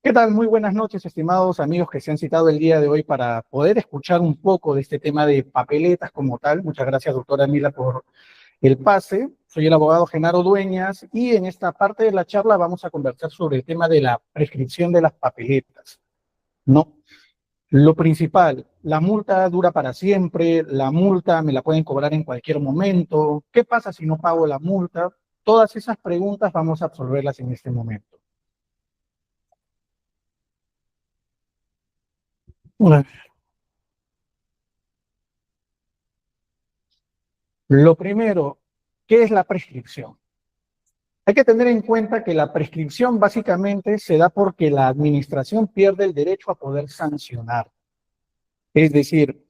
¿Qué tal? Muy buenas noches, estimados amigos que se han citado el día de hoy para poder escuchar un poco de este tema de papeletas como tal. Muchas gracias, doctora Mila, por el pase. Soy el abogado Genaro Dueñas y en esta parte de la charla vamos a conversar sobre el tema de la prescripción de las papeletas, ¿no? Lo principal, la multa dura para siempre, la multa me la pueden cobrar en cualquier momento. ¿Qué pasa si no pago la multa? Todas esas preguntas vamos a absolverlas en este momento. Lo primero, ¿qué es la prescripción? Hay que tener en cuenta que la prescripción básicamente se da porque la administración pierde el derecho a poder sancionar. Es decir,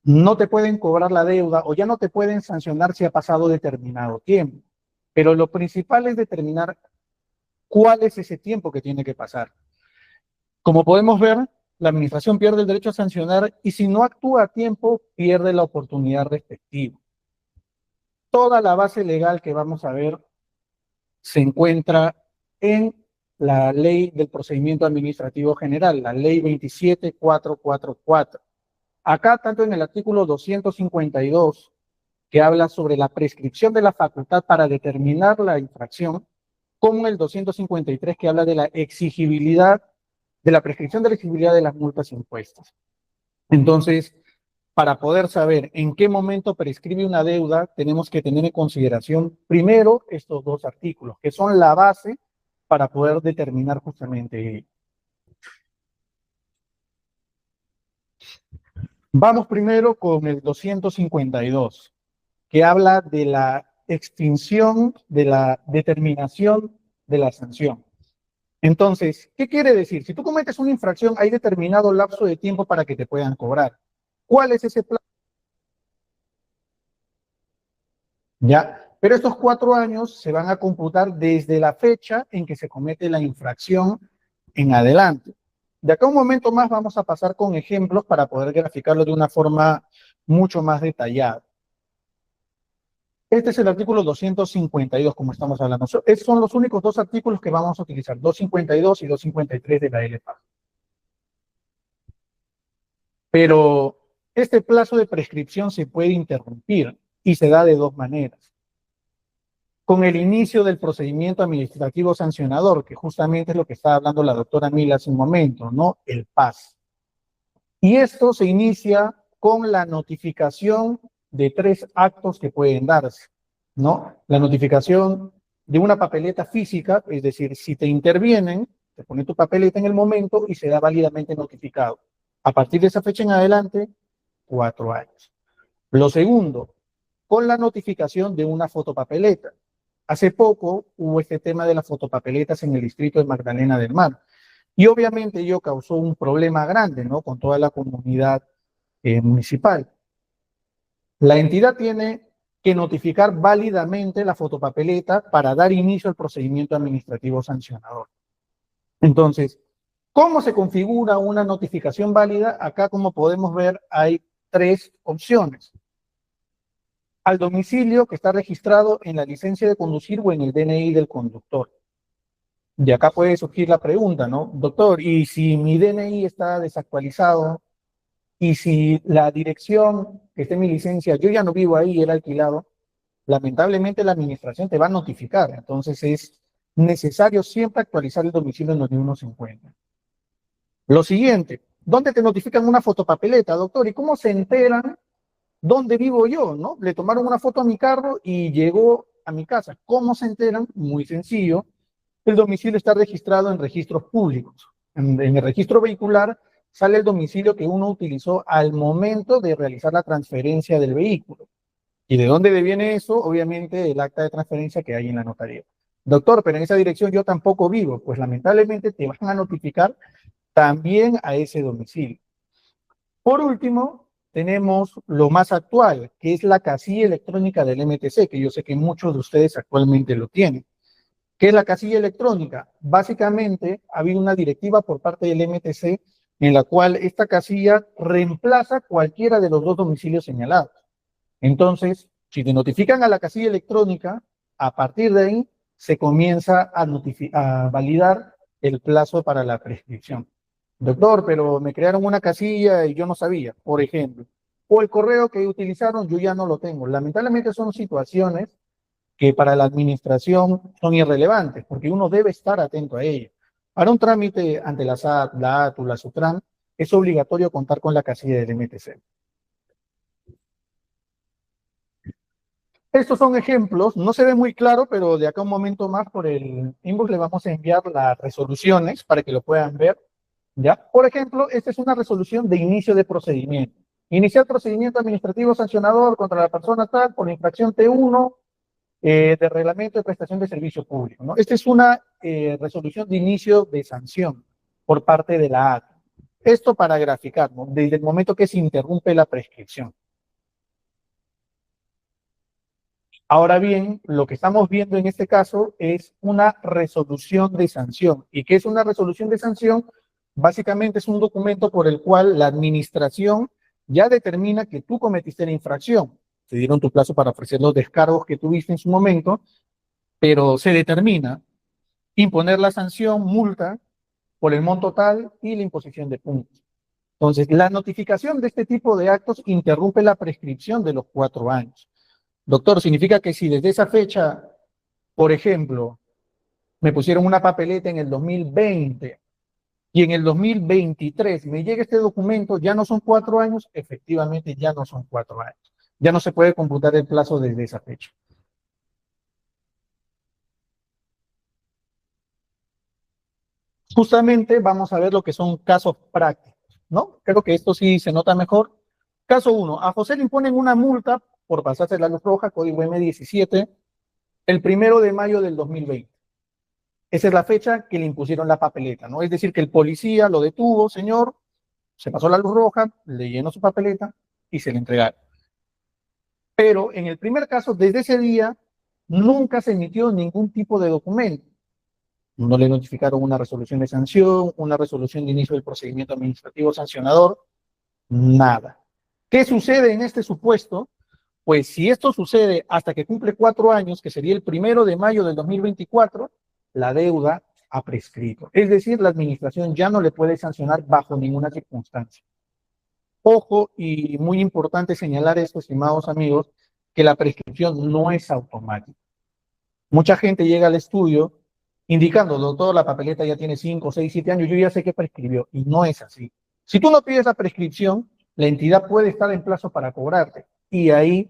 no te pueden cobrar la deuda o ya no te pueden sancionar si ha pasado determinado tiempo. Pero lo principal es determinar cuál es ese tiempo que tiene que pasar. Como podemos ver, la administración pierde el derecho a sancionar y si no actúa a tiempo, pierde la oportunidad respectiva. Toda la base legal que vamos a ver se encuentra en la Ley del Procedimiento Administrativo General, la Ley 27444. Acá, tanto en el artículo 252, que habla sobre la prescripción de la facultad para determinar la infracción, como en el 253, que habla de la exigibilidad, de la prescripción de la exigibilidad de las multas impuestas. Entonces, para poder saber en qué momento prescribe una deuda, tenemos que tener en consideración primero estos dos artículos, que son la base para poder determinar justamente. Vamos primero con el 252, que habla de la extinción de la determinación de la sanción. Entonces, ¿qué quiere decir? Si tú cometes una infracción, hay determinado lapso de tiempo para que te puedan cobrar. ¿Cuál es ese plazo? ¿Ya? Pero estos 4 años se van a computar desde la fecha en que se comete la infracción en adelante. De acá a un momento más vamos a pasar con ejemplos para poder graficarlo de una forma mucho más detallada. Este es el artículo 252, como estamos hablando. Son los únicos dos artículos que vamos a utilizar, 252 y 253 de la LPA. Pero este plazo de prescripción se puede interrumpir y se da de dos maneras. Con el inicio del procedimiento administrativo sancionador, que justamente es lo que estaba hablando la doctora Mila hace un momento, ¿no? El PAS. Y esto se inicia con la notificación de 3 actos que pueden darse, ¿no? La notificación de una papeleta física, es decir, si te intervienen, te pone tu papeleta en el momento y se da válidamente notificado. A partir de esa fecha en adelante, 4 años. Lo segundo, con la notificación de una fotopapeleta. Hace poco hubo este tema de las fotopapeletas en el distrito de Magdalena del Mar. Y obviamente ello causó un problema grande, ¿no? Con toda la comunidad municipal. La entidad tiene que notificar válidamente la fotopapeleta para dar inicio al procedimiento administrativo sancionador. Entonces, ¿cómo se configura una notificación válida? Acá, como podemos ver, hay 3 opciones. Al domicilio que está registrado en la licencia de conducir o en el DNI del conductor. Y acá puede surgir la pregunta, ¿no? Doctor, ¿y si mi DNI está desactualizado? ¿Y si la dirección que está en mi licencia, yo ya no vivo ahí, era alquilado? Lamentablemente la administración te va a notificar. Entonces es necesario siempre actualizar el domicilio en donde uno se encuentra. Lo siguiente, ¿dónde te notifican una fotopapeleta, doctor? ¿Y cómo se enteran dónde vivo yo, no? Le tomaron una foto a mi carro y llegó a mi casa. ¿Cómo se enteran? Muy sencillo. El domicilio está registrado en registros públicos. En el registro vehicular sale el domicilio que uno utilizó al momento de realizar la transferencia del vehículo. ¿Y de dónde deviene eso? Obviamente el acta de transferencia que hay en la notaría. Doctor, pero en esa dirección yo tampoco vivo. Pues lamentablemente te van a notificar también a ese domicilio. Por último, tenemos lo más actual, que es la casilla electrónica del MTC, que yo sé que muchos de ustedes actualmente lo tienen. ¿Qué es la casilla electrónica? Básicamente, ha habido una directiva por parte del MTC en la cual esta casilla reemplaza cualquiera de los dos domicilios señalados. Entonces, si te notifican a la casilla electrónica, a partir de ahí se comienza a validar el plazo para la prescripción. Doctor, pero me crearon una casilla y yo no sabía, por ejemplo. O el correo que utilizaron yo ya no lo tengo. Lamentablemente son situaciones que para la administración son irrelevantes, porque uno debe estar atento a ello. Para un trámite ante la SAT, la ATU, la SUTRAN, es obligatorio contar con la casilla del MTC. Estos son ejemplos, no se ve muy claro, pero de acá un momento más por el inbox le vamos a enviar las resoluciones para que lo puedan ver. ¿Ya? Por ejemplo, esta es una resolución de inicio de procedimiento. Iniciar procedimiento administrativo sancionador contra la persona tal por la infracción T1 de reglamento de prestación de servicio público, ¿no? Esta es una resolución de inicio de sanción por parte de la ATA. Esto para graficar, ¿no? Desde el momento que se interrumpe la prescripción. Ahora bien, lo que estamos viendo en este caso es una resolución de sanción. ¿Y qué es una resolución de sanción? Básicamente es un documento por el cual la administración ya determina que tú cometiste la infracción. Te dieron tu plazo para ofrecer los descargos que tuviste en su momento, pero se determina imponer la sanción, multa, por el monto total y la imposición de puntos. Entonces, la notificación de este tipo de actos interrumpe la prescripción de los 4 años. Doctor, significa que si desde esa fecha, por ejemplo, me pusieron una papeleta en el 2020 y en el 2023 me llega este documento, ya no son 4 años, efectivamente ya no son 4 años. Ya no se puede computar el plazo desde esa fecha. Justamente vamos a ver lo que son casos prácticos, ¿no? Creo que esto sí se nota mejor. Caso 1, a José le imponen una multa por pasarse la luz roja, código M17, el 1 de mayo del 2020. Esa es la fecha que le impusieron la papeleta, ¿no? Es decir, que el policía lo detuvo, señor, se pasó la luz roja, le llenó su papeleta y se le entregaron. Pero en el primer caso, desde ese día, nunca se emitió ningún tipo de documento. No le notificaron una resolución de sanción, una resolución de inicio del procedimiento administrativo sancionador, nada. ¿Qué sucede en este supuesto? Pues si esto sucede hasta que cumple 4 años, que sería el 1 de mayo del 2024, la deuda ha prescrito. Es decir, la administración ya no le puede sancionar bajo ninguna circunstancia. Ojo, y muy importante señalar esto, estimados amigos, que la prescripción no es automática. Mucha gente llega al estudio indicando, doctor, la papeleta ya tiene 5, 6, 7 años, yo ya sé que prescribió, y no es así. Si tú no pides la prescripción, la entidad puede estar en plazo para cobrarte, y ahí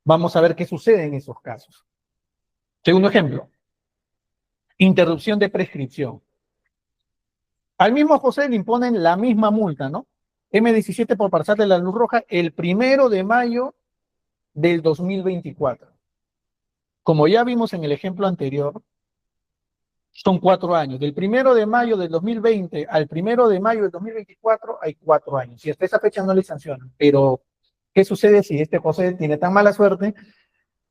vamos a ver qué sucede en esos casos. Segundo ejemplo, interrupción de prescripción. Al mismo José le imponen la misma multa, ¿no? M17 por pasarle la luz roja el 1 de mayo del 2024. Como ya vimos en el ejemplo anterior, son 4 años. Del 1 de mayo del 2020 al 1 de mayo del 2024 hay 4 años. Y hasta esa fecha no le sancionan. Pero, ¿qué sucede si este José tiene tan mala suerte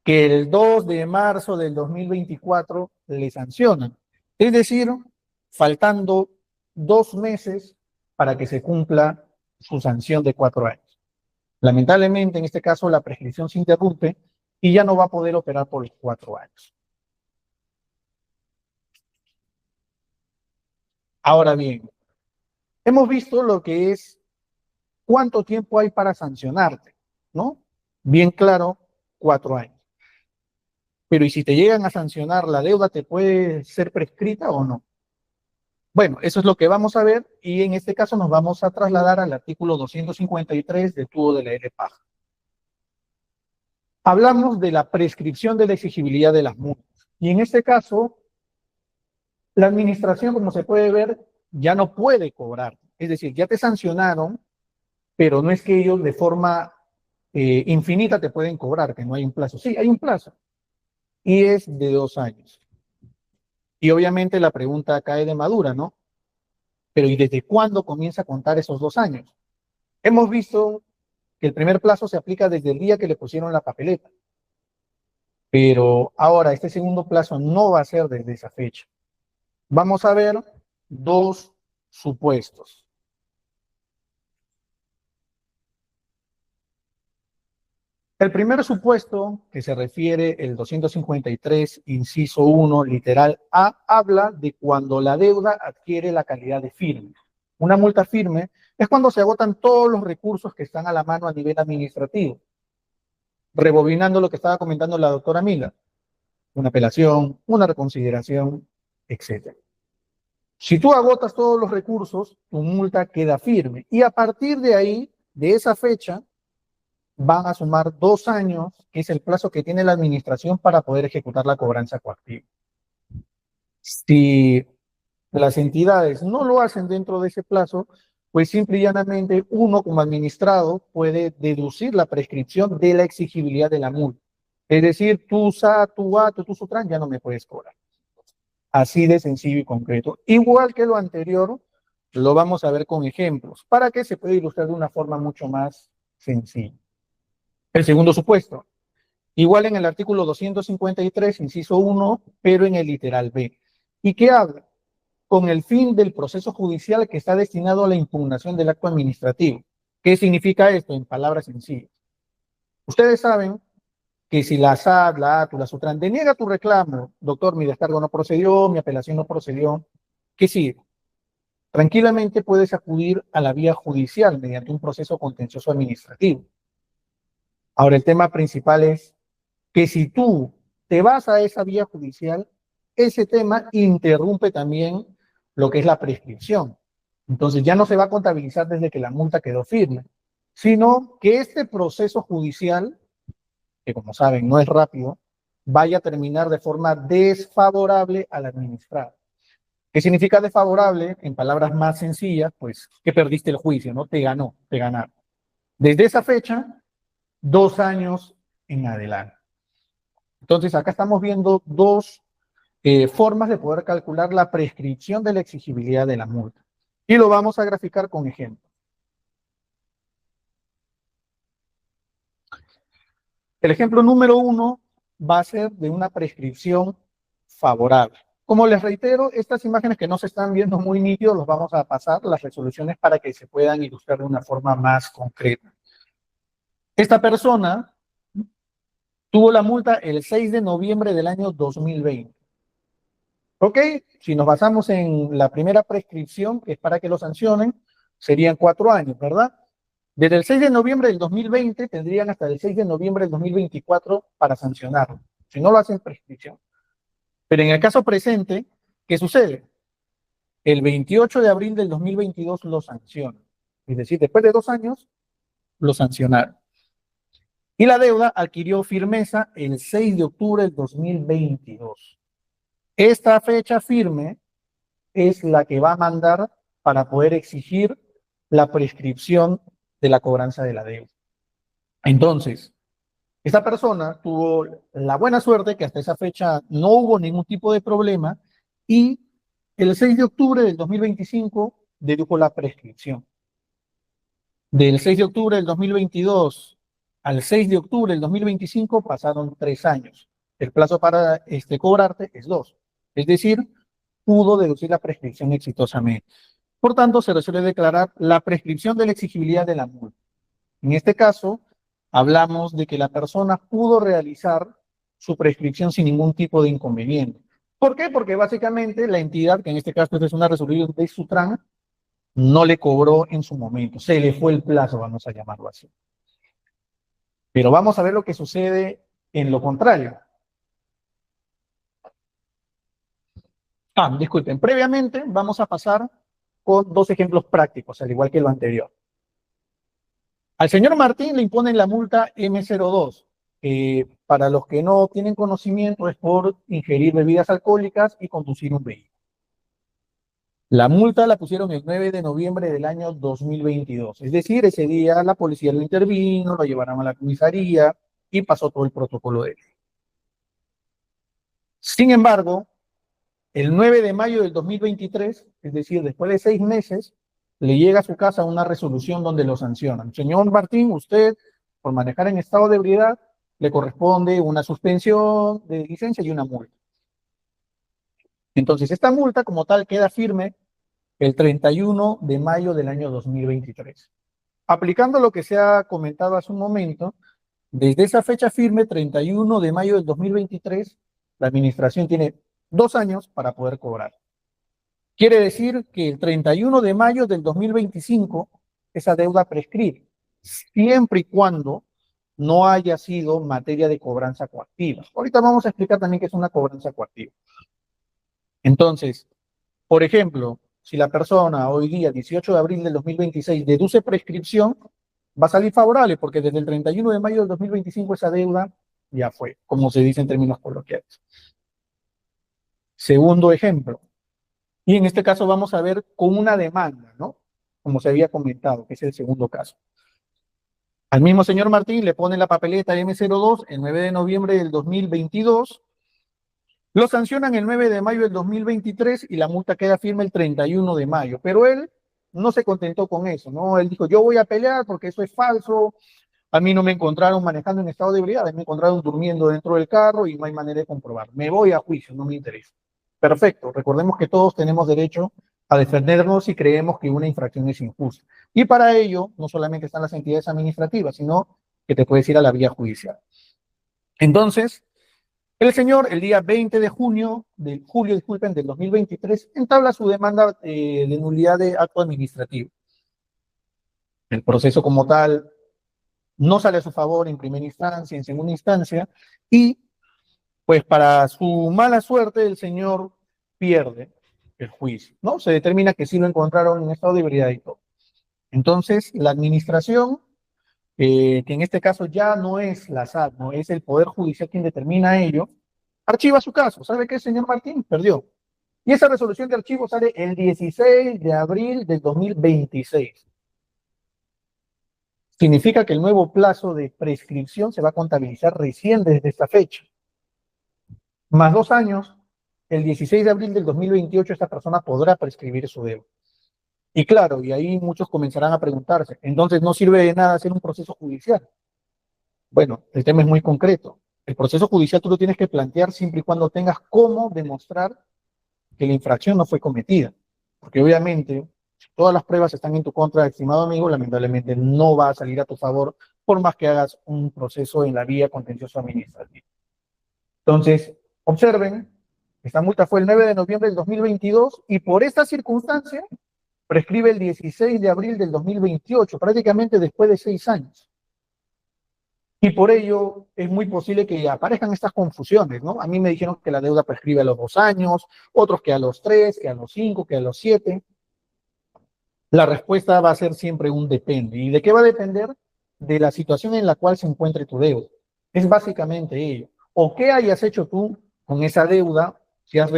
que el 2 de marzo del 2024 le sancionan? Es decir, faltando 2 meses para que se cumpla su sanción de 4 años. Lamentablemente, en este caso, la prescripción se interrumpe y ya no va a poder operar por los 4 años. Ahora bien, hemos visto lo que es cuánto tiempo hay para sancionarte, ¿no? Bien claro, 4 años. Pero ¿y si te llegan a sancionar, la deuda te puede ser prescrita o no? Bueno, eso es lo que vamos a ver y en este caso nos vamos a trasladar al artículo 253 del tubo de la LPAJ. Hablamos de la prescripción de la exigibilidad de las multas. Y en este caso, la administración, como se puede ver, ya no puede cobrar. Es decir, ya te sancionaron, pero no es que ellos de forma infinita te pueden cobrar, que no hay un plazo. Sí, hay un plazo. Y es de 2 años. Y obviamente la pregunta cae de madura, ¿no? Pero ¿y desde cuándo comienza a contar esos 2 años? Hemos visto que el primer plazo se aplica desde el día que le pusieron la papeleta. Pero ahora este segundo plazo no va a ser desde esa fecha. Vamos a ver 2 supuestos. El primer supuesto que se refiere el 253, inciso 1, literal A, habla de cuando la deuda adquiere la calidad de firme. Una multa firme es cuando se agotan todos los recursos que están a la mano a nivel administrativo. Rebobinando lo que estaba comentando la doctora Mila, una apelación, una reconsideración, etc. Si tú agotas todos los recursos, tu multa queda firme. Y a partir de ahí, de esa fecha, van a sumar 2 años, que es el plazo que tiene la administración para poder ejecutar la cobranza coactiva. Si las entidades no lo hacen dentro de ese plazo, pues simple y llanamente uno como administrado puede deducir la prescripción de la exigibilidad de la multa. Es decir, tú SA, tú ATO, tú SUTRAN ya no me puedes cobrar. Así de sencillo y concreto. Igual que lo anterior, lo vamos a ver con ejemplos, para que se pueda ilustrar de una forma mucho más sencilla. El segundo supuesto, igual en el artículo 253, inciso 1, pero en el literal B. ¿Y qué habla? Con el fin del proceso judicial que está destinado a la impugnación del acto administrativo. ¿Qué significa esto? En palabras sencillas. Ustedes saben que si la SAT, la ATU, la SUTRAN deniega tu reclamo, doctor, mi descargo no procedió, mi apelación no procedió, ¿qué sigue? Tranquilamente puedes acudir a la vía judicial mediante un proceso contencioso administrativo. Ahora, el tema principal es que si tú te vas a esa vía judicial, ese tema interrumpe también lo que es la prescripción. Entonces ya no se va a contabilizar desde que la multa quedó firme, sino que este proceso judicial, que como saben no es rápido, vaya a terminar de forma desfavorable al administrado. ¿Qué significa desfavorable? En palabras más sencillas, pues que perdiste el juicio, ¿no? Te ganó, te ganaron. Desde esa fecha, 2 años en adelante. Entonces, acá estamos viendo dos formas de poder calcular la prescripción de la exigibilidad de la multa. Y lo vamos a graficar con ejemplos. El ejemplo número 1 va a ser de una prescripción favorable. Como les reitero, estas imágenes que no se están viendo muy nítidos, los vamos a pasar las resoluciones para que se puedan ilustrar de una forma más concreta. Esta persona tuvo la multa el 6 de noviembre del año 2020. ¿Ok? Si nos basamos en la primera prescripción, que es para que lo sancionen, serían 4 años, ¿verdad? Desde el 6 de noviembre del 2020 tendrían hasta el 6 de noviembre del 2024 para sancionarlo. Si no lo hacen, prescripción. Pero en el caso presente, ¿qué sucede? El 28 de abril del 2022 lo sancionan. Es decir, después de 2 años, lo sancionaron. Y la deuda adquirió firmeza el 6 de octubre del 2022. Esta fecha firme es la que va a mandar para poder exigir la prescripción de la cobranza de la deuda. Entonces, esta persona tuvo la buena suerte que hasta esa fecha no hubo ningún tipo de problema y el 6 de octubre del 2025 dedujo la prescripción. Del 6 de octubre del 2022 al 6 de octubre del 2025 pasaron 3 años. El plazo para cobrarte es 2. Es decir, pudo deducir la prescripción exitosamente. Por tanto, se resuelve declarar la prescripción de la exigibilidad de la multa. En este caso, hablamos de que la persona pudo realizar su prescripción sin ningún tipo de inconveniente. ¿Por qué? Porque básicamente la entidad, que en este caso es una resolución de SUTRAN, no le cobró en su momento. Se le fue el plazo, vamos a llamarlo así. Pero vamos a ver lo que sucede en lo contrario. Disculpen, previamente vamos a pasar con 2 ejemplos prácticos, al igual que lo anterior. Al señor Martín le imponen la multa M02. Para los que no tienen conocimiento, es por ingerir bebidas alcohólicas y conducir un vehículo. La multa la pusieron el 9 de noviembre del año 2022. Es decir, ese día la policía lo intervino, lo llevaron a la comisaría y pasó todo el protocolo de ley. Sin embargo, el 9 de mayo del 2023, es decir, después de 6 meses, le llega a su casa una resolución donde lo sancionan. Señor Martín, usted, por manejar en estado de ebriedad, le corresponde una suspensión de licencia y una multa. Entonces, esta multa como tal queda firme el 31 de mayo del año 2023. Aplicando lo que se ha comentado hace un momento, Desde esa fecha firme, 31 de mayo del 2023, la administración tiene 2 años para poder cobrar. Quiere decir que el 31 de mayo del 2025 esa deuda prescribe, siempre y cuando no haya sido materia de cobranza coactiva. Ahorita vamos a explicar también qué es una cobranza coactiva. Entonces, por ejemplo, si la persona hoy día, 18 de abril del 2026, deduce prescripción, va a salir favorable porque desde el 31 de mayo del 2025 esa deuda ya fue, como se dice en términos coloquiales. Segundo ejemplo, y en este caso vamos a ver con una demanda, ¿no? Como se había comentado, que es el segundo caso. Al mismo señor Martín le pone la papeleta M02 el 9 de noviembre del 2022, lo sancionan el 9 de mayo del 2023 y la multa queda firme el 31 de mayo, pero él no se contentó con eso, ¿no? Él dijo, yo voy a pelear porque eso es falso, a mí no me encontraron manejando en estado de ebriedad, me encontraron durmiendo dentro del carro y no hay manera de comprobar. Me voy a juicio, no me interesa. Perfecto, recordemos que todos tenemos derecho a defendernos si creemos que una infracción es injusta. Y para ello, no solamente están las entidades administrativas, sino que te puedes ir a la vía judicial. Entonces, el señor, el día 20 de julio, del 2023, entabla su demanda de nulidad de acto administrativo. El proceso como tal no sale a su favor en primera instancia, en segunda instancia, y pues para su mala suerte el señor pierde el juicio, ¿no? Se determina que sí lo encontraron en estado de ebriedad y todo. Entonces, la administración, que en este caso ya no es la SAT, no es el Poder Judicial quien determina ello, archiva su caso. ¿Sabe qué, señor Martín? Perdió. Y esa resolución de archivo sale el 16 de abril del 2026. Significa que el nuevo plazo de prescripción se va a contabilizar recién desde esta fecha. Más 2 años, el 16 de abril del 2028, esta persona podrá prescribir su deuda. Y claro, y ahí muchos comenzarán a preguntarse, entonces no sirve de nada hacer un proceso judicial. Bueno, el tema es muy concreto. El proceso judicial tú lo tienes que plantear siempre y cuando tengas cómo demostrar que la infracción no fue cometida. Porque obviamente, si todas las pruebas están en tu contra, estimado amigo, lamentablemente no va a salir a tu favor por más que hagas un proceso en la vía contencioso administrativa. Entonces, observen, esta multa fue el 9 de noviembre del 2022 y por esta circunstancia prescribe el 16 de abril del 2028, prácticamente después de 6 años. Y por ello es muy posible que aparezcan estas confusiones, ¿no? A mí me dijeron que la deuda prescribe a los 2 años, otros que a los 3, que a los 5, que a los 7. La respuesta va a ser siempre un depende. ¿Y de qué va a depender? De la situación en la cual se encuentre tu deuda. Es básicamente ello. O qué hayas hecho tú con esa deuda, si has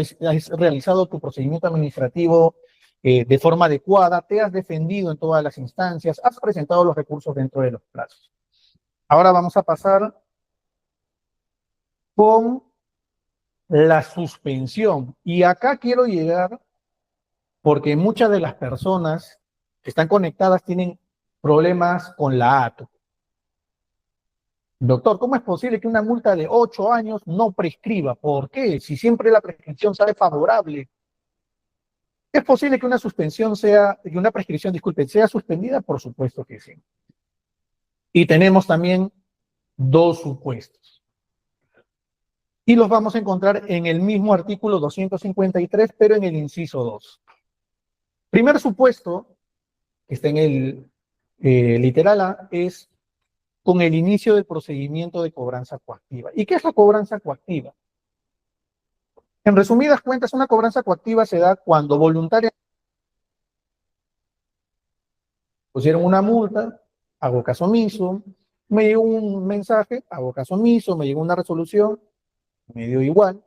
realizado tu procedimiento administrativo de forma adecuada, te has defendido en todas las instancias, has presentado los recursos dentro de los plazos. Ahora vamos a pasar con la suspensión. Y acá quiero llegar porque muchas de las personas que están conectadas tienen problemas con la ATO. Doctor, ¿cómo es posible que una multa de 8 años no prescriba? ¿Por qué? Si siempre la prescripción sale favorable. ¿Es posible que una suspensión que una prescripción, disculpe, sea suspendida? Por supuesto que sí. Y tenemos también 2 supuestos. Y los vamos a encontrar en el mismo artículo 253, pero en el inciso 2. Primer supuesto, que está en el literal A, es con el inicio del procedimiento de cobranza coactiva. ¿Y qué es la cobranza coactiva? En resumidas cuentas, una cobranza coactiva se da cuando voluntariamente pusieron una multa, hago caso omiso, me llegó un mensaje, hago caso omiso, me llegó una resolución, me dio igual.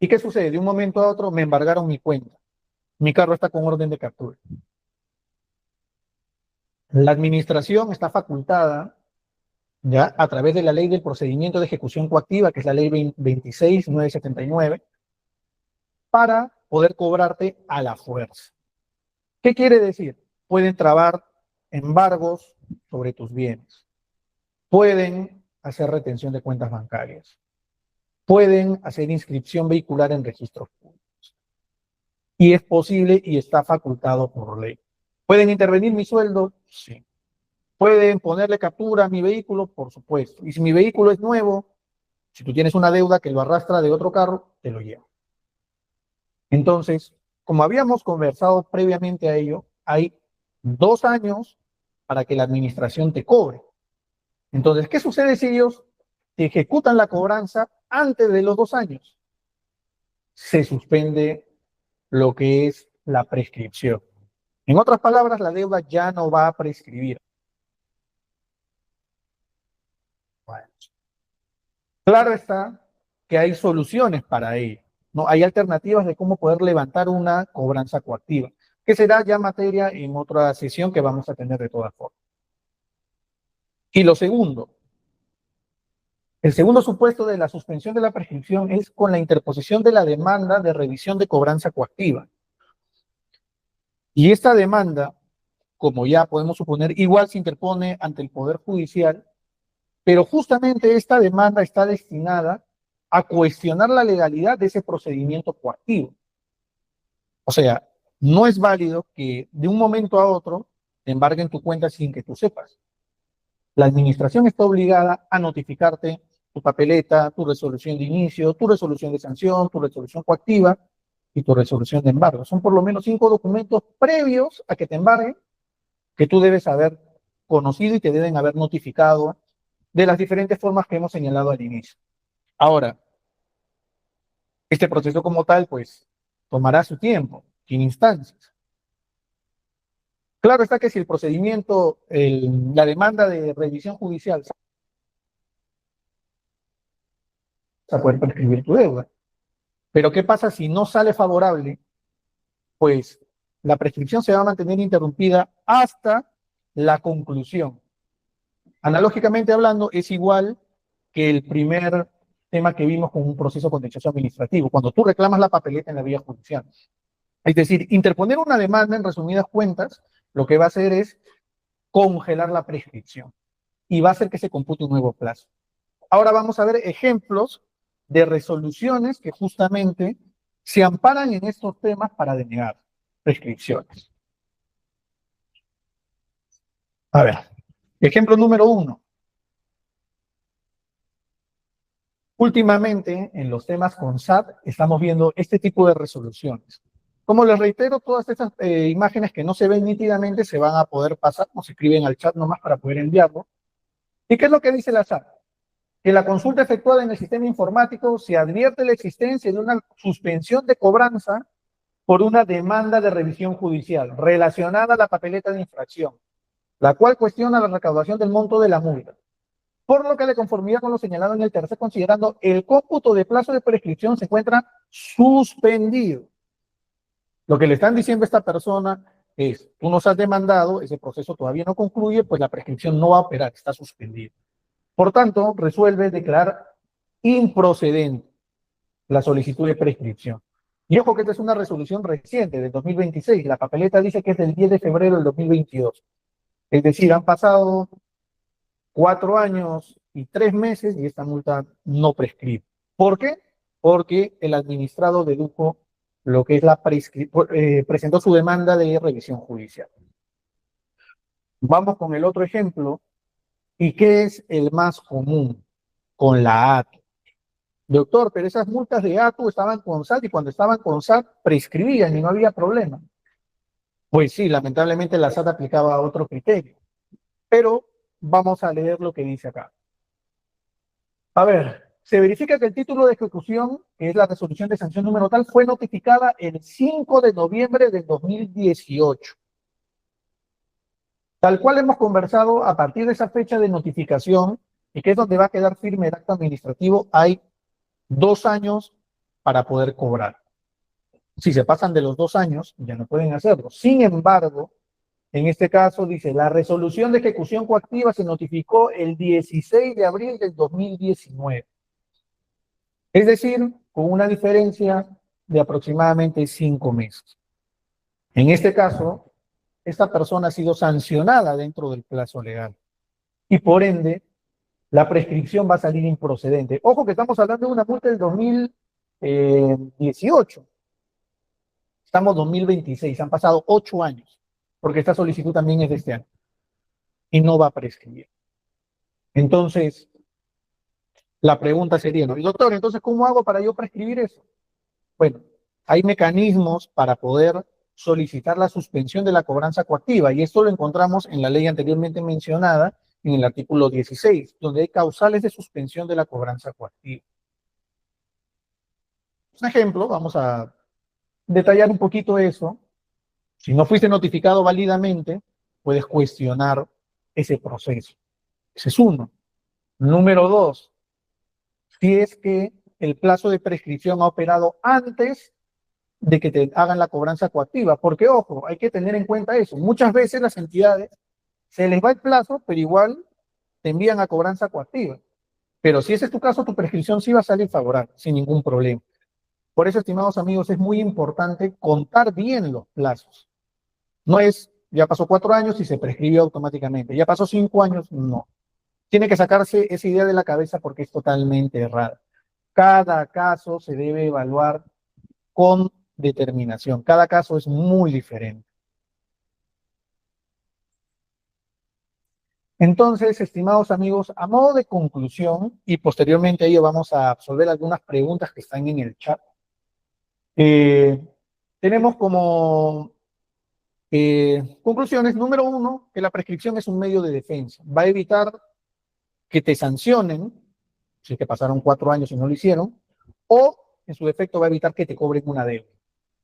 ¿Y qué sucede? De un momento a otro me embargaron mi cuenta. Mi carro está con orden de captura. La administración está facultada ya a través de la ley del procedimiento de ejecución coactiva, que es la ley 26979, para poder cobrarte a la fuerza. ¿Qué quiere decir? Pueden trabar embargos sobre tus bienes, pueden hacer retención de cuentas bancarias, pueden hacer inscripción vehicular en registros públicos. Y es posible y está facultado por ley. ¿Pueden intervenir mi sueldo? Sí. ¿Pueden ponerle captura a mi vehículo? Por supuesto. Y si mi vehículo es nuevo, si tú tienes una deuda que lo arrastra de otro carro, te lo lleva. Entonces, como habíamos conversado previamente a ello, hay 2 años para que la administración te cobre. Entonces, ¿qué sucede si ellos te ejecutan la cobranza antes de los 2 años? Se suspende lo que es la prescripción. En otras palabras, la deuda ya no va a prescribir. Bueno, claro está que hay soluciones para ello, ¿no? Hay alternativas de cómo poder levantar una cobranza coactiva, que será ya materia en otra sesión que vamos a tener de todas formas. Y lo segundo, el segundo supuesto de la suspensión de la prescripción es con la interposición de la demanda de revisión de cobranza coactiva. Y esta demanda, como ya podemos suponer, igual se interpone ante el Poder Judicial, pero justamente esta demanda está destinada a cuestionar la legalidad de ese procedimiento coactivo. O sea, no es válido que de un momento a otro te embarguen tu cuenta sin que tú sepas. La administración está obligada a notificarte tu papeleta, tu resolución de inicio, tu resolución de sanción, tu resolución coactiva y tu resolución de embargo. Son por lo menos 5 documentos previos a que te embarguen que tú debes haber conocido y te deben haber notificado de las diferentes formas que hemos señalado al inicio. Ahora, este proceso como tal, pues, tomará su tiempo, sin instancias. Claro está que si el procedimiento, la demanda de revisión judicial, vas a poder prescribir tu deuda. Pero ¿qué pasa si no sale favorable? Pues la prescripción se va a mantener interrumpida hasta la conclusión. Analógicamente hablando, es igual que el primer tema que vimos con un proceso contencioso administrativo, cuando tú reclamas la papeleta en la vía judicial. Es decir, interponer una demanda, en resumidas cuentas, lo que va a hacer es congelar la prescripción y va a hacer que se compute un nuevo plazo. Ahora vamos a ver ejemplos de resoluciones que justamente se amparan en estos temas para denegar prescripciones. A ver, ejemplo número 1. Últimamente, en los temas con SAT, estamos viendo este tipo de resoluciones. Como les reitero, todas estas imágenes que no se ven nítidamente se van a poder pasar, o se escriben al chat nomás para poder enviarlo. ¿Y qué es lo que dice la SAT? Que la consulta efectuada en el sistema informático se advierte la existencia de una suspensión de cobranza por una demanda de revisión judicial relacionada a la papeleta de infracción, la cual cuestiona la recaudación del monto de la multa. Por lo que, de conformidad con lo señalado en el tercer considerando, el cómputo de plazo de prescripción se encuentra suspendido. Lo que le están diciendo a esta persona es, tú nos has demandado, ese proceso todavía no concluye, pues la prescripción no va a operar, está suspendida. Por tanto, resuelve declarar improcedente la solicitud de prescripción. Y ojo que esta es una resolución reciente, del 2026. La papeleta dice que es del 10 de febrero del 2022. Es decir, han pasado 4 años y 3 meses y esta multa no prescribe. ¿Por qué? Porque el administrado dedujo lo que es presentó su demanda de revisión judicial. Vamos con el otro ejemplo. ¿Y qué es el más común? Con la ATU. Doctor, pero esas multas de ATU estaban con SAT y cuando estaban con SAT prescribían y no había problema. Pues sí, lamentablemente la SAT aplicaba otro criterio. Pero vamos a leer lo que dice acá. A ver, se verifica que el título de ejecución, que es la resolución de sanción número tal, fue notificada el 5 de noviembre del 2018. Tal cual hemos conversado, a partir de esa fecha de notificación, y que es donde va a quedar firme el acto administrativo, hay 2 años para poder cobrar. Si se pasan de los 2 años, ya no pueden hacerlo. Sin embargo, en este caso dice, la resolución de ejecución coactiva se notificó el 16 de abril del 2019. Es decir, con una diferencia de aproximadamente 5 meses. En este caso, esta persona ha sido sancionada dentro del plazo legal y por ende, la prescripción va a salir improcedente. Ojo que estamos hablando de una multa del 2018. Estamos en 2026, han pasado 8 años, porque esta solicitud también es de este año. y no va a prescribir. Entonces, la pregunta sería, ¿no? Doctor, entonces, ¿cómo hago para yo prescribir eso? Bueno, hay mecanismos para poder solicitar la suspensión de la cobranza coactiva y esto lo encontramos en la ley anteriormente mencionada, en el artículo 16, donde hay causales de suspensión de la cobranza coactiva. Un ejemplo, vamos a detallar un poquito eso. Si no fuiste notificado válidamente, puedes cuestionar ese proceso. Ese es uno. Número dos, si es que el plazo de prescripción ha operado antes de que te hagan la cobranza coactiva, porque ojo, hay que tener en cuenta eso. Muchas veces las entidades se les va el plazo, pero igual te envían a cobranza coactiva. Pero si ese es tu caso, tu prescripción sí va a salir favorable, sin ningún problema. Por eso, estimados amigos, es muy importante contar bien los plazos. No es, ya pasó 4 años y se prescribió automáticamente. Ya pasó 5 años, no. Tiene que sacarse esa idea de la cabeza porque es totalmente errada. Cada caso se debe evaluar con determinación. Cada caso es muy diferente. Entonces, estimados amigos, a modo de conclusión, y posteriormente a ello vamos a absolver algunas preguntas que están en el chat, tenemos como conclusiones. Número uno, que la prescripción es un medio de defensa. Va a evitar que te sancionen, si es que pasaron 4 años y no lo hicieron, o en su defecto va a evitar que te cobren una deuda,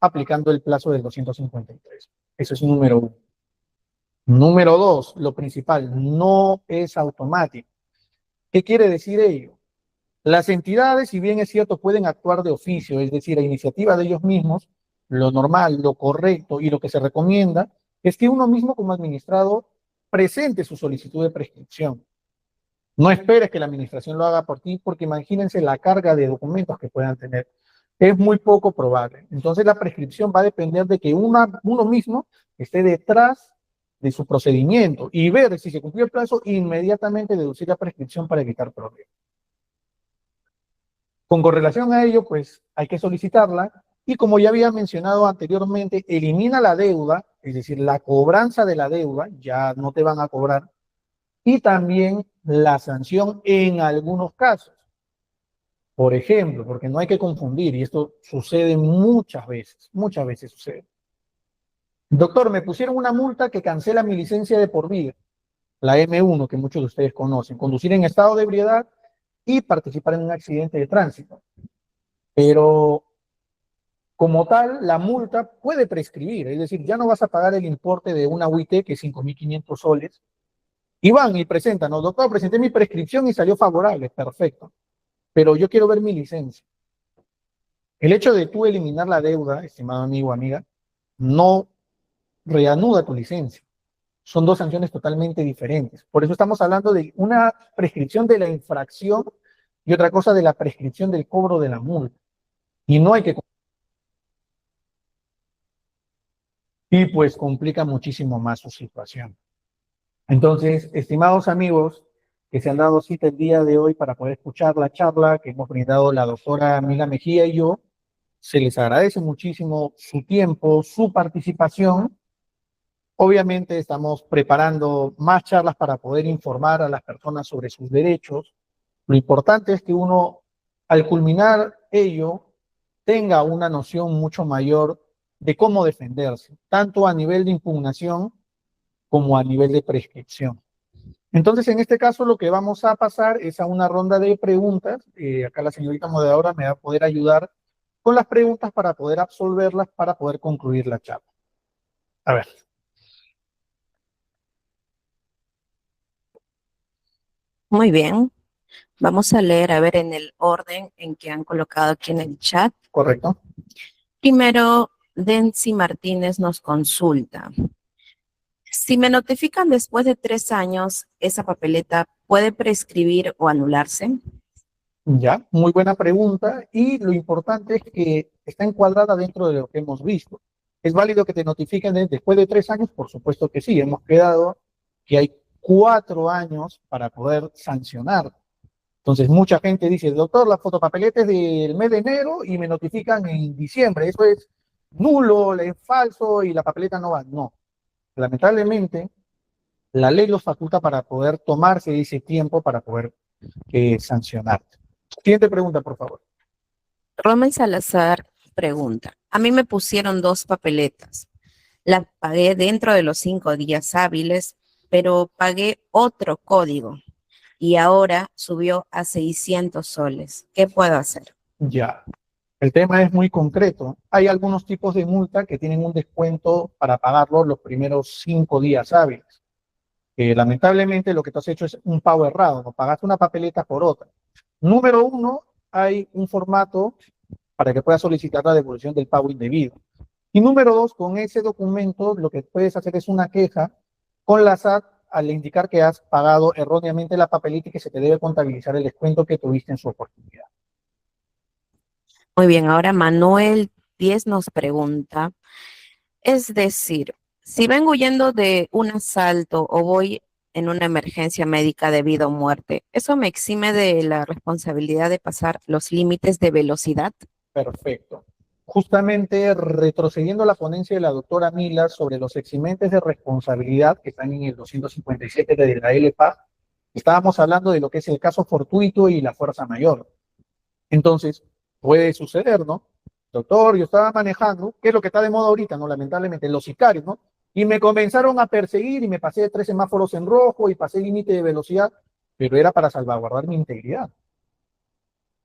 aplicando el plazo del 253. Eso es número uno. Número dos, lo principal, no es automático. ¿Qué quiere decir ello? Las entidades, si bien es cierto, pueden actuar de oficio, es decir, a iniciativa de ellos mismos, lo normal, lo correcto y lo que se recomienda es que uno mismo como administrado presente su solicitud de prescripción. No esperes que la administración lo haga por ti, porque imagínense la carga de documentos que puedan tener. Es muy poco probable. Entonces la prescripción va a depender de que uno mismo esté detrás de su procedimiento y ver si se cumplió el plazo, inmediatamente deducir la prescripción para evitar problemas. Con correlación a ello, pues hay que solicitarla y como ya había mencionado anteriormente, elimina la deuda, es decir, la cobranza de la deuda, ya no te van a cobrar, y también la sanción en algunos casos. Por ejemplo, porque no hay que confundir, y esto sucede muchas veces sucede. Doctor, me pusieron una multa que cancela mi licencia de por vida, la M1, que muchos de ustedes conocen, conducir en estado de ebriedad y participar en un accidente de tránsito. Pero como tal, la multa puede prescribir, es decir, ya no vas a pagar el importe de una UIT, que es 5.500 soles, y van y presentan, no, doctor, presenté mi prescripción y salió favorable, perfecto, pero yo quiero ver mi licencia. El hecho de tú eliminar la deuda, estimado amigo o amiga, no reanuda tu licencia. Son dos sanciones totalmente diferentes. Por eso estamos hablando de una prescripción de la infracción y otra cosa de la prescripción del cobro de la multa. Y no hay que... Y pues complica muchísimo más su situación. Entonces, estimados amigos que se han dado cita el día de hoy para poder escuchar la charla que hemos brindado la doctora Mila Mejía y yo, se les agradece muchísimo su tiempo, su participación. Obviamente estamos preparando más charlas para poder informar a las personas sobre sus derechos. Lo importante es que uno, al culminar ello, tenga una noción mucho mayor de cómo defenderse, tanto a nivel de impugnación como a nivel de prescripción. Entonces, en este caso, lo que vamos a pasar es a una ronda de preguntas. Acá la señorita moderadora me va a poder ayudar con las preguntas para poder absolverlas, para poder concluir la charla. A ver. Muy bien, vamos a leer, a ver, en el orden en que han colocado aquí en el chat. Correcto. Primero, Dency Martínez nos consulta. Si me notifican después de 3 años, ¿esa papeleta puede prescribir o anularse? Ya, muy buena pregunta. Y lo importante es que está encuadrada dentro de lo que hemos visto. ¿Es válido que te notifiquen después de 3 años? Por supuesto que sí. Hemos quedado que hay 4 años para poder sancionar. Entonces, mucha gente dice, doctor, la fotopapeleta es del mes de enero y me notifican en diciembre. Eso es nulo, es falso y la papeleta no va. No. Lamentablemente, la ley los faculta para poder tomarse ese tiempo para poder sancionarte. Siguiente pregunta, por favor. Romy Salazar pregunta, a mí me pusieron 2 papeletas. La pagué dentro de los 5 días hábiles, pero pagué otro código y ahora subió a 600 soles. ¿Qué puedo hacer? Ya. El tema es muy concreto. Hay algunos tipos de multa que tienen un descuento para pagarlo los primeros 5 días hábiles. Lamentablemente lo que tú has hecho es un pago errado, no pagaste una papeleta por otra. Número uno, hay un formato para que puedas solicitar la devolución del pago indebido. Y número dos, con ese documento lo que puedes hacer es una queja con la SAT al indicar que has pagado erróneamente la papeleta y que se te debe contabilizar el descuento que tuviste en su oportunidad. Muy bien, ahora Manuel 10 nos pregunta, es decir, si vengo huyendo de un asalto o voy en una emergencia médica de vida o muerte, ¿eso me exime de la responsabilidad de pasar los límites de velocidad? Perfecto. Justamente retrocediendo a la ponencia de la doctora Mila sobre los eximentes de responsabilidad que están en el 257 de la LPA, estábamos hablando de lo que es el caso fortuito y la fuerza mayor. Entonces, puede suceder, ¿no? Doctor, yo estaba manejando, ¿qué es lo que está de moda ahorita, no? Lamentablemente, los sicarios, ¿no? Y me comenzaron a perseguir y me pasé de 3 semáforos en rojo y pasé el límite de velocidad, pero era para salvaguardar mi integridad.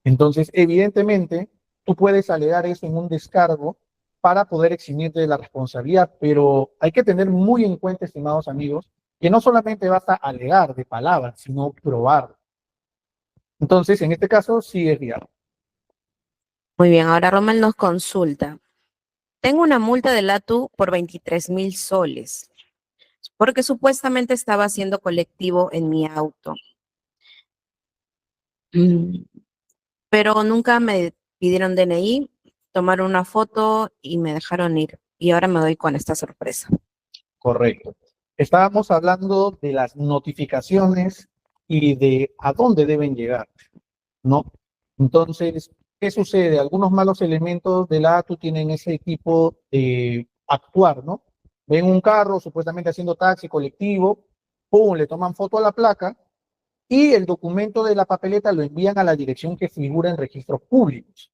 Entonces, evidentemente, tú puedes alegar eso en un descargo para poder eximirte de la responsabilidad, pero hay que tener muy en cuenta, estimados amigos, que no solamente basta alegar de palabras, sino probar. Entonces, en este caso, sí es viable. Muy bien, ahora Rommel nos consulta. Tengo una multa del ATU por 23,000 soles, porque supuestamente estaba haciendo colectivo en mi auto. Mm, Pero nunca me pidieron DNI, tomaron una foto y me dejaron ir. Y ahora me doy con esta sorpresa. Correcto. Estábamos hablando de las notificaciones y de a dónde deben llegar, ¿no? Entonces, ¿qué sucede? Algunos malos elementos de la ATU tienen ese tipo de actuar, ¿no? Ven un carro supuestamente haciendo taxi colectivo, pum, le toman foto a la placa y el documento de la papeleta lo envían a la dirección que figura en registros públicos.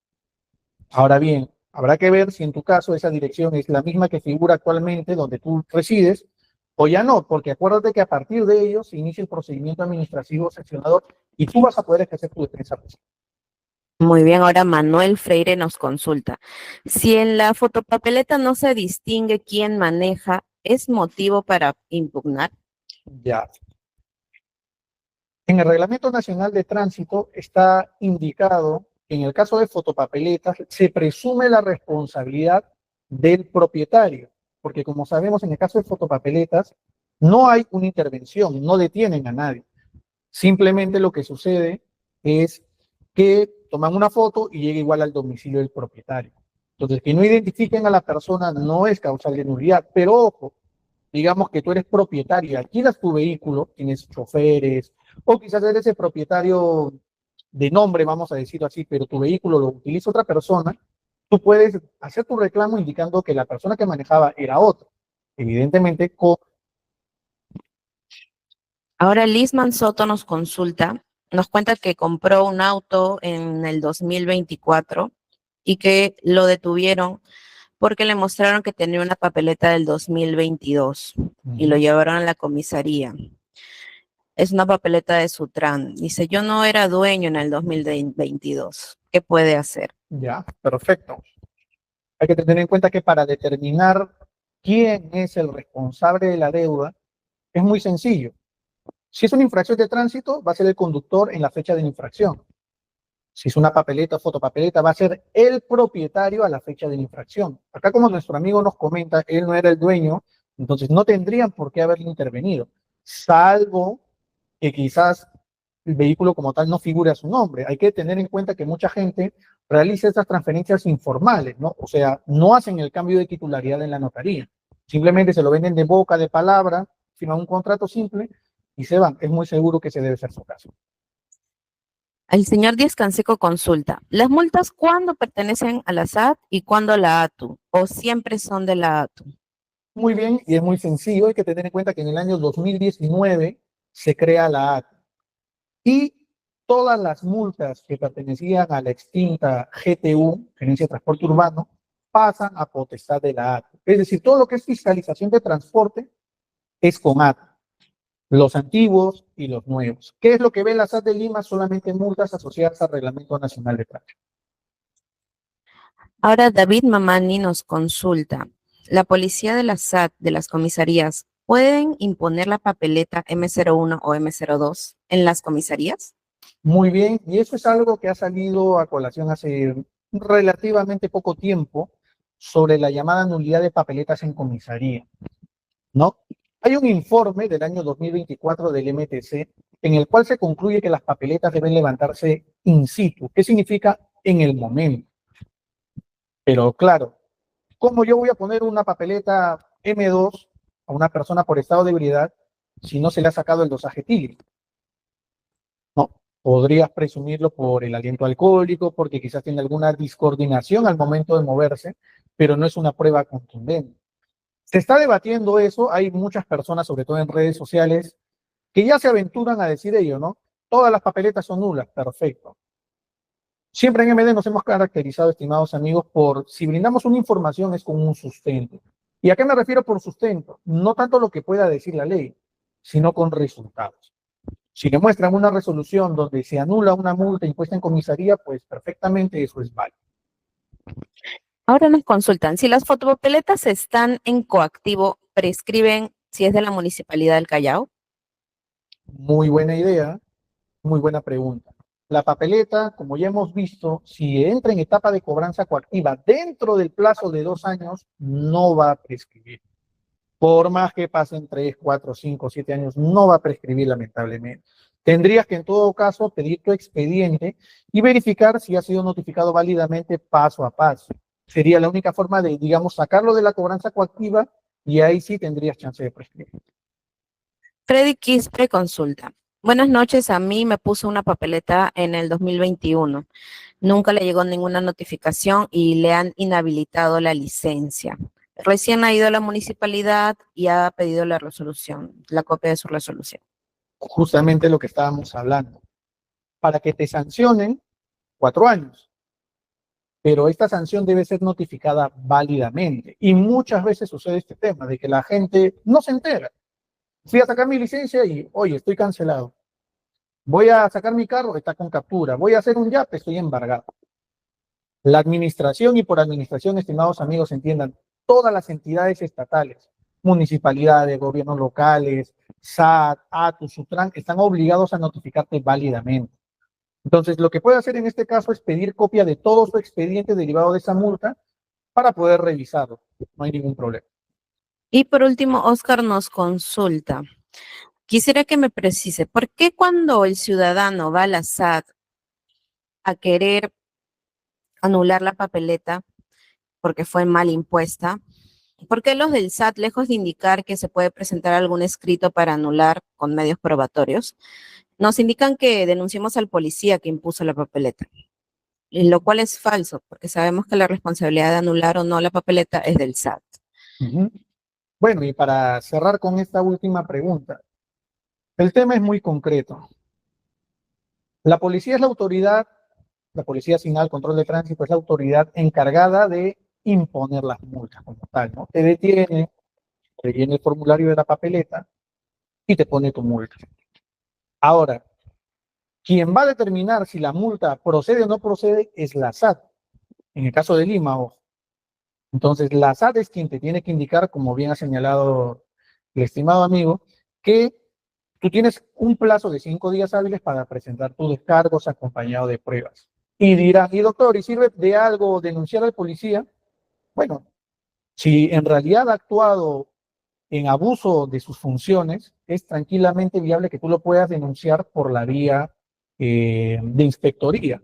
Ahora bien, habrá que ver si en tu caso esa dirección es la misma que figura actualmente donde tú resides o ya no, porque acuérdate que a partir de ello se inicia el procedimiento administrativo sancionador y tú vas a poder ejercer tu defensa. Muy bien, ahora Manuel Freire nos consulta. Si en la fotopapeleta no se distingue quién maneja, ¿es motivo para impugnar? Ya. En el Reglamento Nacional de Tránsito está indicado que en el caso de fotopapeletas se presume la responsabilidad del propietario, porque como sabemos en el caso de fotopapeletas no hay una intervención, no detienen a nadie. Simplemente lo que sucede es que toman una foto y llega igual al domicilio del propietario. Entonces, que no identifiquen a la persona no es causal de nulidad, pero ojo, digamos que tú eres propietario y alquilas tu vehículo, tienes choferes, o quizás eres el propietario de nombre, vamos a decirlo así, pero tu vehículo lo utiliza otra persona, tú puedes hacer tu reclamo indicando que la persona que manejaba era otra. Evidentemente, Ahora Lisman Soto nos consulta, nos cuenta que compró un auto en el 2024 y que lo detuvieron porque le mostraron que tenía una papeleta del 2022 y lo llevaron a la comisaría. Es una papeleta de Sutran. Dice, yo no era dueño en el 2022. ¿Qué puede hacer? ya, perfecto. Hay que tener en cuenta que para determinar quién es el responsable de la deuda es muy sencillo. Si es una infracción de tránsito, va a ser el conductor en la fecha de la infracción. Si es una papeleta o fotopapeleta, va a ser el propietario a la fecha de la infracción. Acá, como nuestro amigo nos comenta, él no era el dueño, entonces no tendrían por qué haberle intervenido, salvo que quizás el vehículo como tal no figure a su nombre. Hay que tener en cuenta que mucha gente realiza estas transferencias informales, ¿no? O sea, no hacen el cambio de titularidad en la notaría. Simplemente se lo venden de boca, de palabra, firman un contrato simple y se van. Es muy seguro que ese debe ser su caso. El señor Díaz Canseco consulta, ¿las multas cuándo pertenecen a la SAT y cuándo a la ATU? ¿O siempre son de la ATU? Muy bien, y es muy sencillo. Hay que tener en cuenta que en el año 2019 se crea la AT y todas las multas que pertenecían a la extinta GTU, Gerencia de Transporte Urbano, pasan a potestad de la AT. Es decir, todo lo que es fiscalización de transporte es con AT, los antiguos y los nuevos. ¿Qué es lo que ve la SAT de Lima? Solamente multas asociadas al Reglamento Nacional de Tránsito. Ahora David Mamani nos consulta. ¿La policía de la SAT, de las comisarías, pueden imponer la papeleta M01 o M02 en las comisarías? Muy bien, y eso es algo que ha salido a colación hace relativamente poco tiempo sobre la llamada nulidad de papeletas en comisaría, ¿no? Hay un informe del año 2024 del MTC en el cual se concluye que las papeletas deben levantarse in situ. ¿Qué significa en el momento? Pero claro, ¿cómo yo voy a poner una papeleta M2 a una persona por estado de ebriedad si no se le ha sacado el dosaje etílico? No, podrías presumirlo por el aliento alcohólico, porque quizás tiene alguna discoordinación al momento de moverse, pero no es una prueba contundente. Se está debatiendo eso, hay muchas personas, sobre todo en redes sociales, que ya se aventuran a decir ello, ¿no? Todas las papeletas son nulas, perfecto. Siempre en MD nos hemos caracterizado, estimados amigos, por si brindamos una información es con un sustento. ¿Y a qué me refiero por sustento? No tanto lo que pueda decir la ley, sino con resultados. Si demuestran una resolución donde se anula una multa impuesta en comisaría, pues perfectamente eso es válido. Ahora nos consultan. Si las fotopapeletas están en coactivo, ¿prescriben si es de la Municipalidad del Callao? Muy buena idea, muy buena pregunta. La papeleta, como ya hemos visto, si entra en etapa de cobranza coactiva dentro del plazo de 2 años, no va a prescribir. Por más que pasen 3, 4, 5, 7 años, no va a prescribir lamentablemente. Tendrías que en todo caso pedir tu expediente y verificar si ha sido notificado válidamente paso a paso. Sería la única forma de, digamos, sacarlo de la cobranza coactiva y ahí sí tendrías chance de prescribir. Freddy Quispe consulta. Buenas noches, a mí me puso una papeleta en el 2021. Nunca le llegó ninguna notificación y le han inhabilitado la licencia. Recién ha ido a la municipalidad y ha pedido la resolución, la copia de su resolución. Justamente lo que estábamos hablando. Para que te sancionen, 4 años. Pero esta sanción debe ser notificada válidamente. Y muchas veces sucede este tema de que la gente no se entera. Fui a sacar mi licencia y, oye, estoy cancelado. Voy a sacar mi carro, está con captura. Voy a hacer un YAP, estoy embargado. La administración, y por administración, estimados amigos, entiendan, todas las entidades estatales, municipalidades, gobiernos locales, SAT, ATU, SUTRAN, están obligados a notificarte válidamente. Entonces, lo que puede hacer en este caso es pedir copia de todo su expediente derivado de esa multa para poder revisarlo. No hay ningún problema. Y por último, Oscar nos consulta. Quisiera que me precise, ¿por qué cuando el ciudadano va a la SAT a querer anular la papeleta porque fue mal impuesta, por qué los del SAT, lejos de indicar que se puede presentar algún escrito para anular con medios probatorios, nos indican que denunciemos al policía que impuso la papeleta? Y lo cual es falso, porque sabemos que la responsabilidad de anular o no la papeleta es del SAT. Bueno, y para cerrar con esta última pregunta, el tema es muy concreto. La policía es la autoridad, la Policía Nacional Control de Tránsito es la autoridad encargada de imponer las multas como tal, ¿no? Te detiene, rellena el formulario de la papeleta y te pone tu multa. Ahora, quien va a determinar si la multa procede o no procede es la SAT. En el caso de Lima, ojo. Entonces, la SAT es quien te tiene que indicar, como bien ha señalado el estimado amigo, que tú tienes un plazo de 5 días hábiles para presentar tus descargos acompañado de pruebas. Y dirán, y doctor, ¿y sirve de algo denunciar al policía? Bueno, si en realidad ha actuado en abuso de sus funciones, es tranquilamente viable que tú lo puedas denunciar por la vía de inspectoría,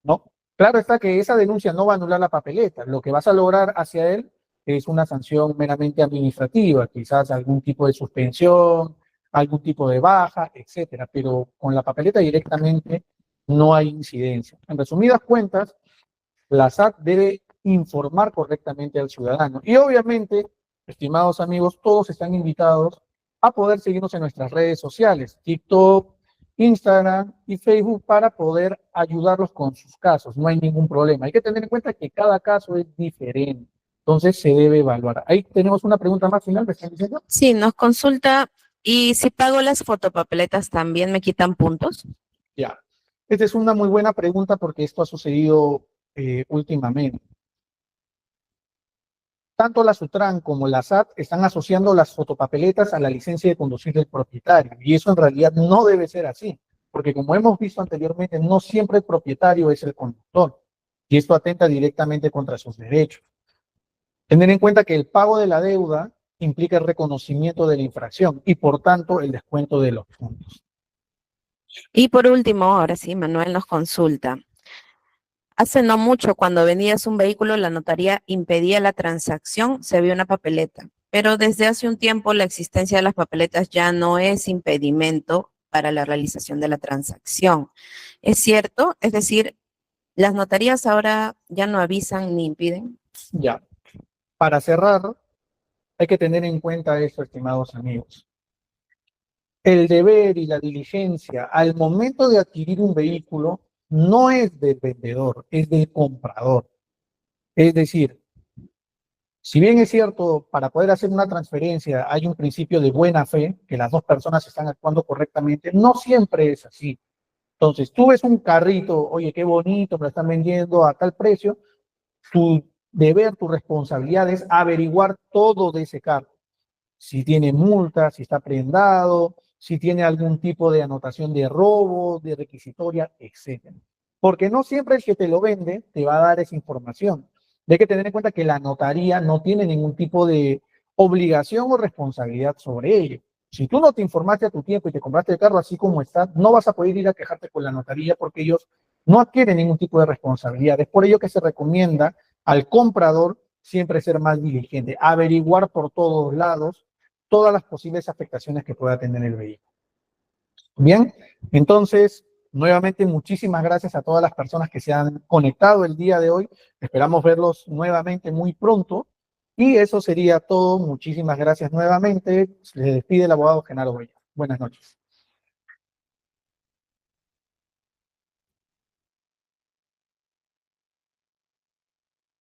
¿no? Claro está que esa denuncia no va a anular la papeleta. Lo que vas a lograr hacia él es una sanción meramente administrativa, quizás algún tipo de suspensión, algún tipo de baja, etcétera. Pero con la papeleta directamente no hay incidencia. En resumidas cuentas, la SAT debe informar correctamente al ciudadano. Y obviamente estimados amigos, todos están invitados a poder seguirnos en nuestras redes sociales, TikTok, Instagram y Facebook, para poder ayudarlos con sus casos. No hay ningún problema. Hay que tener en cuenta que cada caso es diferente. Entonces se debe evaluar. Ahí tenemos una pregunta más final, ¿me están diciendo? Sí, nos consulta, ¿y si pago las fotopapeletas también me quitan puntos? Ya. Esta es una muy buena pregunta porque esto ha sucedido últimamente. Tanto la SUTRAN como la SAT están asociando las fotopapeletas a la licencia de conducir del propietario, y eso en realidad no debe ser así, porque como hemos visto anteriormente, no siempre el propietario es el conductor, y esto atenta directamente contra sus derechos. Tener en cuenta que el pago de la deuda implica el reconocimiento de la infracción y por tanto el descuento de los puntos. Y por último, ahora sí, Manuel nos consulta. Hace no mucho, cuando vendías un vehículo, la notaría impedía la transacción, se vio una papeleta. Pero desde hace un tiempo la existencia de las papeletas ya no es impedimento para la realización de la transacción. ¿Es cierto? Es decir, las notarías ahora ya no avisan ni impiden. Ya, para cerrar, hay que tener en cuenta esto, estimados amigos. El deber y la diligencia al momento de adquirir un vehículo no es del vendedor, es del comprador. Es decir, si bien es cierto, para poder hacer una transferencia hay un principio de buena fe, que las dos personas están actuando correctamente, no siempre es así. Entonces, tú ves un carrito, oye, qué bonito, me lo están vendiendo a tal precio, tu deber, tu responsabilidad es averiguar todo de ese carro. Si tiene multa, si está prendado, si tiene algún tipo de anotación de robo, de requisitoria, etcétera. Porque no siempre el que te lo vende te va a dar esa información. Hay que tener en cuenta que la notaría no tiene ningún tipo de obligación o responsabilidad sobre ello. Si tú no te informaste a tu tiempo y te compraste el carro así como está, no vas a poder ir a quejarte con la notaría porque ellos no adquieren ningún tipo de responsabilidad. Es por ello que se recomienda al comprador siempre ser más diligente, averiguar por todos lados todas las posibles afectaciones que pueda tener el vehículo. Bien, entonces, nuevamente muchísimas gracias a todas las personas que se han conectado el día de hoy. Esperamos verlos nuevamente muy pronto. Y eso sería todo. Muchísimas gracias nuevamente. Se despide el abogado Genaro Boya. Buenas noches.